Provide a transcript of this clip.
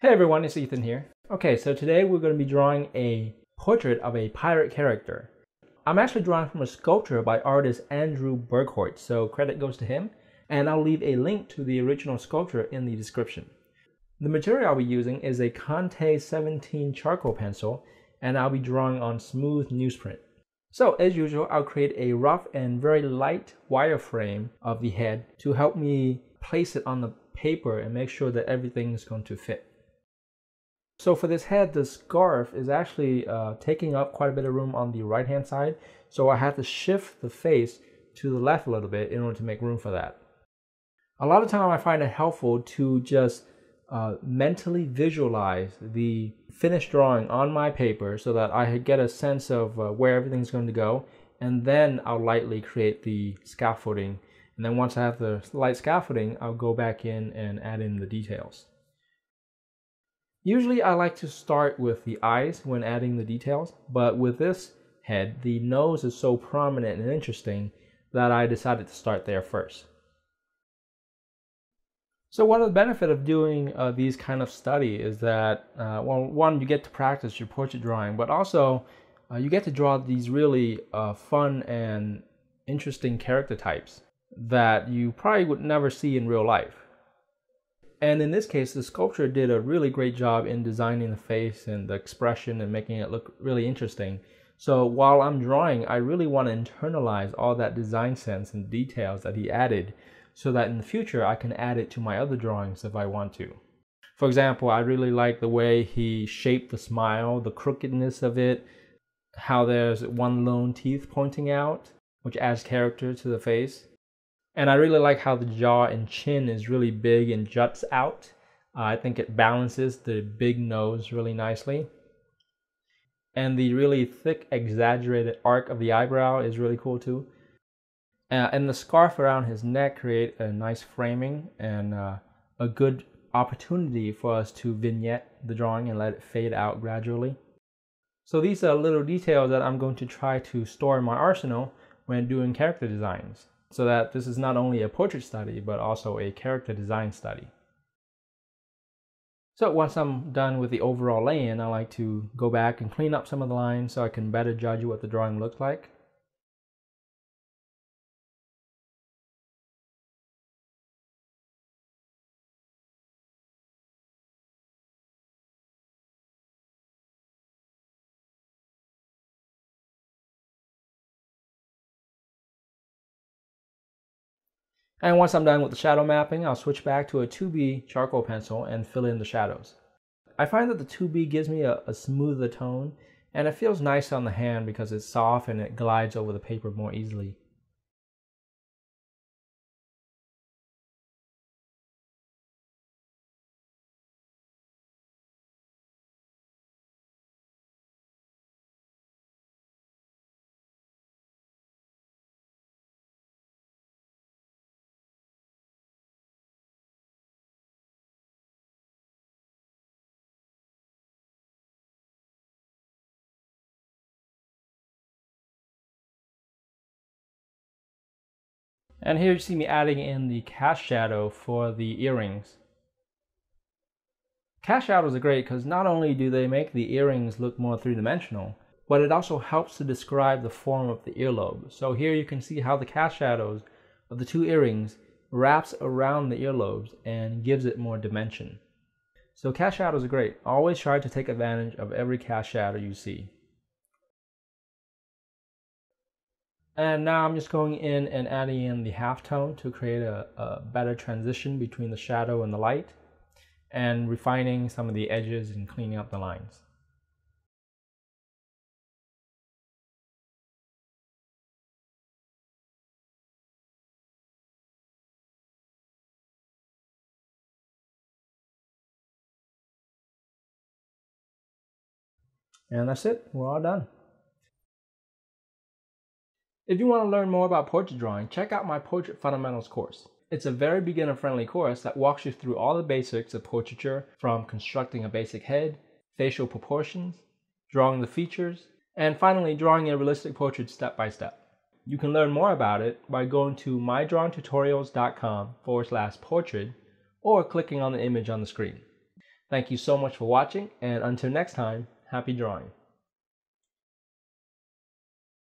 Hey everyone, it's Ethan here. Okay, so today we're going to be drawing a portrait of a pirate character. I'm actually drawing from a sculpture by artist Andrew Bergholtz, so credit goes to him, and I'll leave a link to the original sculpture in the description. The material I'll be using is a Conte 17 charcoal pencil, and I'll be drawing on smooth newsprint. So as usual, I'll create a rough and very light wireframe of the head to help me place it on the paper and make sure that everything is going to fit. So for this head, the scarf is actually taking up quite a bit of room on the right hand side, so I have to shift the face to the left a little bit in order to make room for that. A lot of time I find it helpful to just mentally visualize the finished drawing on my paper so that I get a sense of where everything's going to go, and then I'll lightly create the scaffolding, and then once I have the light scaffolding, I'll go back in and add in the details. Usually I like to start with the eyes when adding the details, but with this head, the nose is so prominent and interesting that I decided to start there first. So one of the benefits of doing these kind of study is that, well, one, you get to practice your portrait drawing, but also you get to draw these really fun and interesting character types that you probably would never see in real life. And in this case, the sculpture did a really great job in designing the face and the expression and making it look really interesting. So while I'm drawing, I really want to internalize all that design sense and details that he added so that in the future I can add it to my other drawings if I want to. For example, I really like the way he shaped the smile, the crookedness of it, how there's one lone teeth pointing out, which adds character to the face. And I really like how the jaw and chin is really big and juts out. I think it balances the big nose really nicely. And the really thick, exaggerated arc of the eyebrow is really cool too. And the scarf around his neck create a nice framing and a good opportunity for us to vignette the drawing and let it fade out gradually. So these are little details that I'm going to try to store in my arsenal when doing character designs, so that this is not only a portrait study, but also a character design study. So once I'm done with the overall lay-in, I like to go back and clean up some of the lines so I can better judge what the drawing looks like. And once I'm done with the shadow mapping, I'll switch back to a 2B charcoal pencil and fill in the shadows. I find that the 2B gives me a smoother tone, and it feels nice on the hand because it's soft and it glides over the paper more easily. And here you see me adding in the cast shadow for the earrings. Cast shadows are great because not only do they make the earrings look more three-dimensional, but it also helps to describe the form of the earlobe. So here you can see how the cast shadows of the two earrings wraps around the earlobes and gives it more dimension. So cast shadows are great. Always try to take advantage of every cast shadow you see. And now I'm just going in and adding in the halftone to create a better transition between the shadow and the light, and refining some of the edges and cleaning up the lines. And that's it, we're all done. If you want to learn more about portrait drawing, check out my Portrait Fundamentals course. It's a very beginner-friendly course that walks you through all the basics of portraiture, from constructing a basic head, facial proportions, drawing the features, and finally drawing a realistic portrait step by step. You can learn more about it by going to mydrawingtutorials.com/portrait or clicking on the image on the screen. Thank you so much for watching, and until next time, happy drawing.